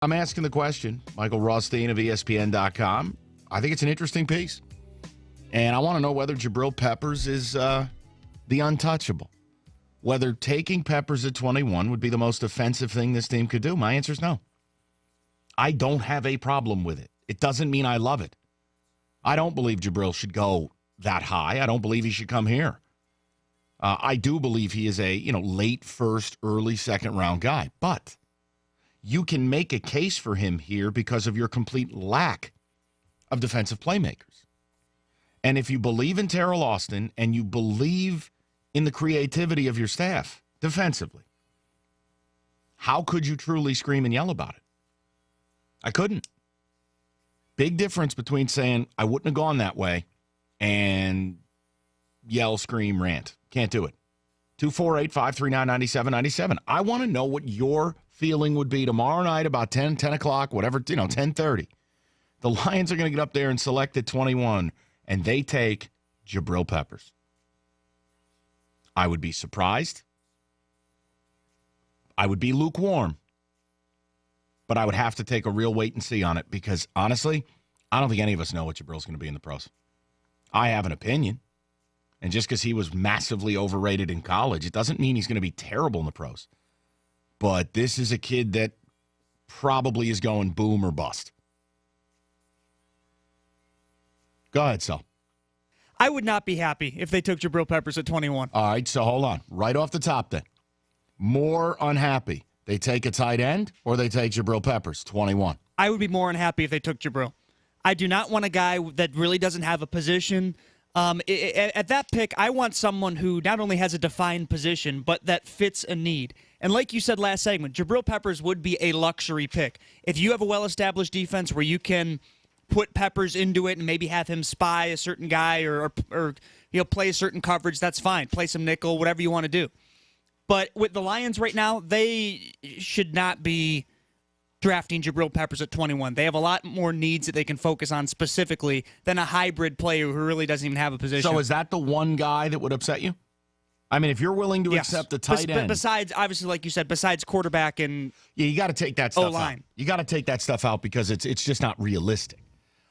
I'm asking the question. Michael Rothstein of ESPN.com. I think it's an interesting piece. And I want to know whether Jabrill Peppers is the untouchable. Whether taking Peppers at 21 would be the most offensive thing this team could do. My answer is no. I don't have a problem with it. It doesn't mean I love it. I don't believe Jabrill should go that high. I don't believe he should come here. I do believe he is a late first, early second round guy. But you can make a case for him here because of your complete lack of defensive playmakers. And if you believe in Terrell Austin and you believe in the creativity of your staff defensively, how could you truly scream and yell about it? I couldn't. Big difference between saying I wouldn't have gone that way and yell, scream, rant. Can't do it. 248-539-9797. I want to know what your feeling would be tomorrow night about 10 o'clock, whatever, 10:30. The Lions are going to get up there and select at 21, and they take Jabrill Peppers. I would be surprised. I would be lukewarm. But I would have to take a real wait and see on it because, honestly, I don't think any of us know what Jabrill's going to be in the pros. I have an opinion. And just because he was massively overrated in college, it doesn't mean he's going to be terrible in the pros. But this is a kid that probably is going boom or bust. Go ahead, Sal. I would not be happy if they took Jabrill Peppers at 21. All right, so hold on. Right off the top then. More unhappy. They take a tight end or they take Jabrill Peppers, 21? I would be more unhappy if they took Jabrill. I do not want a guy that really doesn't have a position. At that pick, I want someone who not only has a defined position, but that fits a need. And like you said last segment, Jabrill Peppers would be a luxury pick. If you have a well-established defense where you can put Peppers into it and maybe have him spy a certain guy or play a certain coverage, that's fine. Play some nickel, whatever you want to do. But with the Lions right now, they should not be drafting Jabrill Peppers at 21. They have a lot more needs that they can focus on specifically than a hybrid player who really doesn't even have a position. So is that the one guy that would upset you? I mean, if you're willing to accept the tight end. Besides, obviously, like you said, besides quarterback and yeah, you got to take that stuff O-line. out. You got to take that stuff out because it's just not realistic.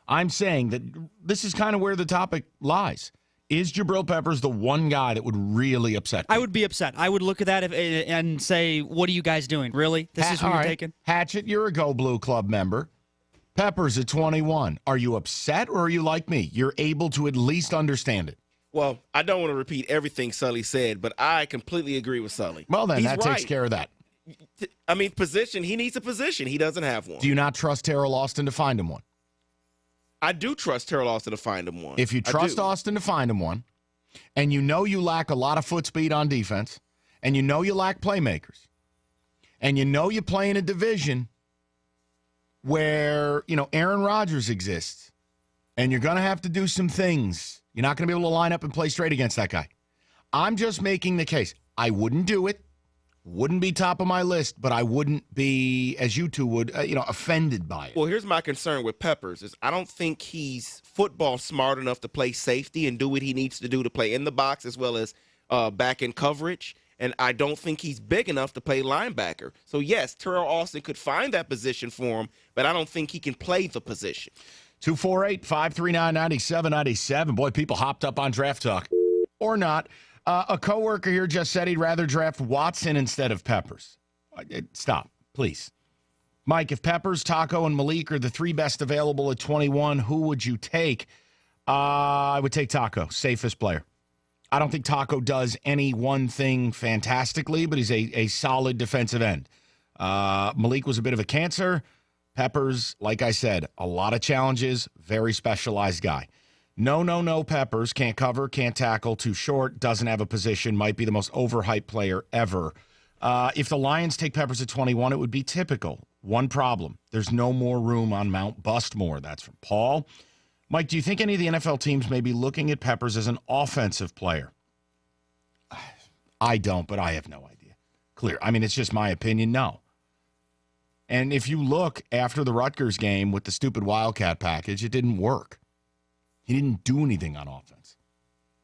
I'm saying that this is kind of where the topic lies. Is Jabrill Peppers the one guy that would really upset you? I would be upset. I would look at that and say, what are you guys doing? Really? This is who you're taking? Hatchet, you're a Go Blue Club member. Peppers at 21. Are you upset or are you like me? You're able to at least understand it. Well, I don't want to repeat everything Sully said, but I completely agree with Sully. Well, then, He's that right. takes care of that. I mean, position, he needs a position. He doesn't have one. Do you not trust Terrell Austin to find him one? I do trust Terrell Austin to find him one. If you trust Austin to find him one, and you know you lack a lot of foot speed on defense, and you know you lack playmakers, and you know you play in a division where, Aaron Rodgers exists, and you're going to have to do some things. You're not going to be able to line up and play straight against that guy. I'm just making the case. I wouldn't do it. Wouldn't be top of my list, but I wouldn't be, as you two would, offended by it. Well, here's my concern with Peppers is I don't think he's football smart enough to play safety and do what he needs to do to play in the box as well as back in coverage. And I don't think he's big enough to play linebacker. So, yes, Terrell Austin could find that position for him, but I don't think he can play the position. 248-539-9797. Boy, people hopped up on Draft Talk. Or not. A coworker here just said he'd rather draft Watson instead of Peppers. Stop, please. Mike, if Peppers, Taco, and Malik are the three best available at 21, who would you take? I would take Taco, safest player. I don't think Taco does any one thing fantastically, but he's a solid defensive end. Malik was a bit of a cancer. Peppers, like I said, a lot of challenges, very specialized guy. No, Peppers. Can't cover, can't tackle, too short, doesn't have a position, might be the most overhyped player ever. If the Lions take Peppers at 21, it would be typical. One problem, there's no more room on Mount Bustmore. That's from Paul. Mike, do you think any of the NFL teams may be looking at Peppers as an offensive player? I don't, but I have no idea. Clear. I mean, it's just my opinion, no. And if you look after the Rutgers game with the stupid Wildcat package, it didn't work. He didn't do anything on offense.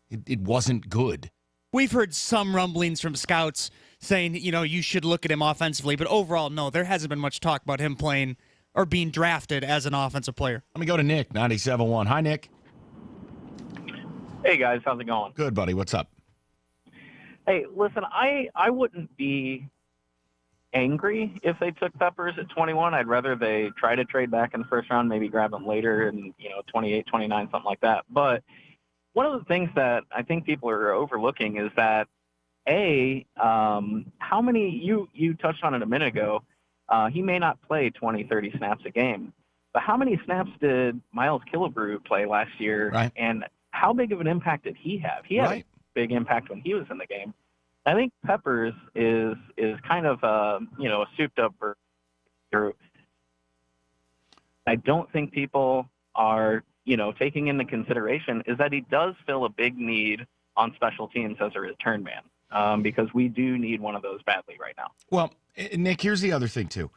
It wasn't good. We've heard some rumblings from scouts saying, you should look at him offensively. But overall, no, there hasn't been much talk about him playing or being drafted as an offensive player. Let me go to Nick, 97.1. Hi, Nick. Hey, guys. How's it going? Good, buddy. What's up? Hey, listen, I wouldn't be angry if they took Peppers at 21. I'd rather they try to trade back in the first round, maybe grab him later in 28, 29, something like that. But one of the things that I think people are overlooking is that, how many, you touched on it a minute ago, he may not play 20, 30 snaps a game. But how many snaps did Miles Killebrew play last year? Right. And how big of an impact did he have? He had a big impact when he was in the game. I think Peppers is kind of a souped up group. I don't think people are taking into consideration is that he does fill a big need on special teams as a return man, because we do need one of those badly right now. Well, Nick, here's the other thing too.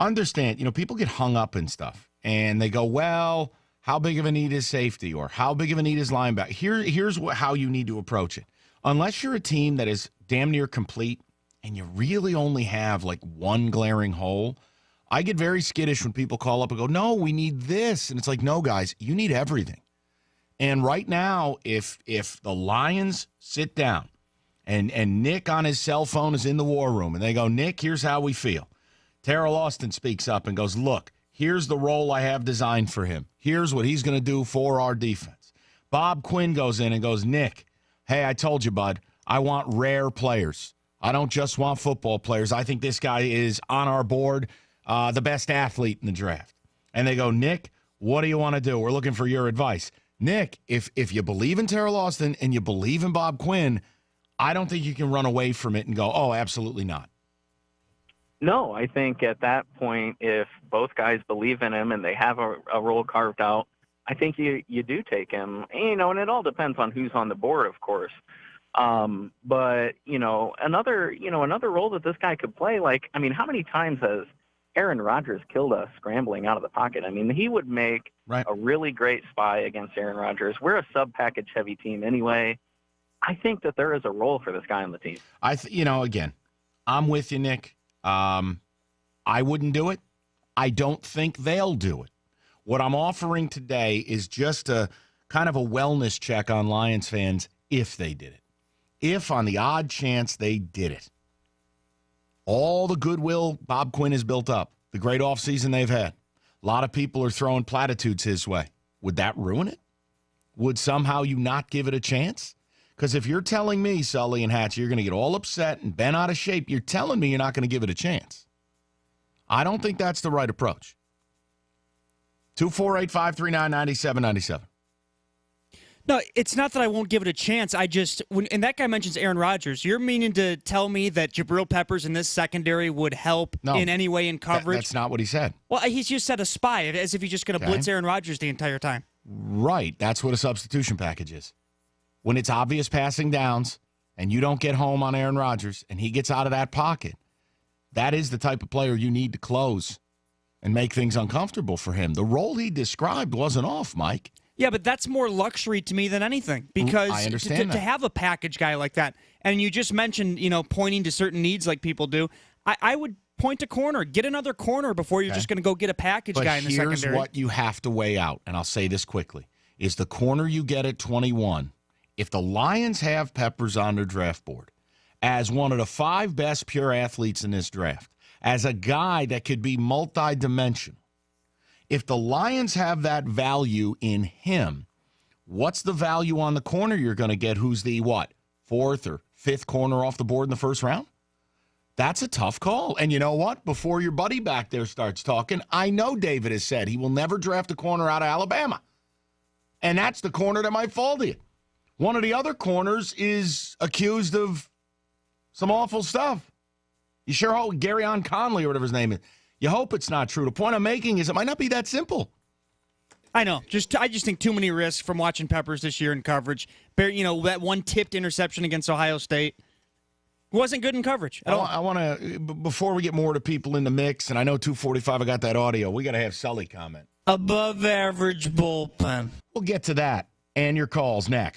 Understand, people get hung up in stuff and they go, well, how big of a need is safety or how big of a need is linebacker? Here's how you need to approach it. Unless you're a team that is damn near complete and you really only have like one glaring hole, I get very skittish when people call up and go, no, we need this. And it's like, no, guys, you need everything. And right now, if the Lions sit down and Nick on his cell phone is in the war room and they go, Nick, here's how we feel. Terrell Austin speaks up and goes, look, here's the role I have designed for him. Here's what he's going to do for our defense. Bob Quinn goes in and goes, Nick, hey, I told you, bud, I want rare players. I don't just want football players. I think this guy is on our board, the best athlete in the draft. And they go, Nick, what do you want to do? We're looking for your advice. Nick, if you believe in Terrell Austin and you believe in Bob Quinn, I don't think you can run away from it and go, oh, absolutely not. No, I think at that point, if both guys believe in him and they have a role carved out, I think you do take him. And it all depends on who's on the board, of course. But another role that this guy could play, how many times has Aaron Rodgers killed us scrambling out of the pocket? I mean, he would make a really great spy against Aaron Rodgers. We're a sub-package heavy team anyway. I think that there is a role for this guy on the team. Again, I'm with you, Nick. I wouldn't do it. I don't think they'll do it. What I'm offering today is just a kind of a wellness check on Lions fans if they did it. If on the odd chance they did it. All the goodwill Bob Quinn has built up, the great offseason they've had. A lot of people are throwing platitudes his way. Would that ruin it? Would somehow you not give it a chance? Because if you're telling me, Sully and Hatch, you're going to get all upset and bent out of shape, you're telling me you're not going to give it a chance. I don't think that's the right approach. 248-539-9797. No, it's not that I won't give it a chance. And that guy mentions Aaron Rodgers. You're meaning to tell me that Jabrill Peppers in this secondary would help in any way in coverage? That's not what he said. Well, he's just said a spy, as if he's just going to blitz Aaron Rodgers the entire time. Right. That's what a substitution package is. When it's obvious passing downs and you don't get home on Aaron Rodgers and he gets out of that pocket, that is the type of player you need to close and make things uncomfortable for him. The role he described wasn't off, Mike. Yeah, but that's more luxury to me than anything, because I understand to have a package guy like that, and you just mentioned, pointing to certain needs like people do, I would point to corner. Get another corner before you're just going to go get a package guy in the secondary. Here's what you have to weigh out, and I'll say this quickly, is the corner you get at 21, if the Lions have Peppers on their draft board as one of the 5 best pure athletes in this draft, as a guy that could be multidimensional, if the Lions have that value in him, what's the value on the corner you're going to get? Who's the, 4th or 5th corner off the board in the first round? That's a tough call. And you know what? Before your buddy back there starts talking, I know David has said he will never draft a corner out of Alabama. And that's the corner that might fall to you. One of the other corners is accused of some awful stuff. You sure hope Garyon Conley or whatever his name is. You hope it's not true. The point I'm making is it might not be that simple. I know. I just think too many risks from watching Peppers this year in coverage. That one tipped interception against Ohio State wasn't good in coverage at all. I want to, before we get more to people in the mix, and I know 245, I got that audio, we got to have Sully comment. Above average bullpen. We'll get to that and your calls next.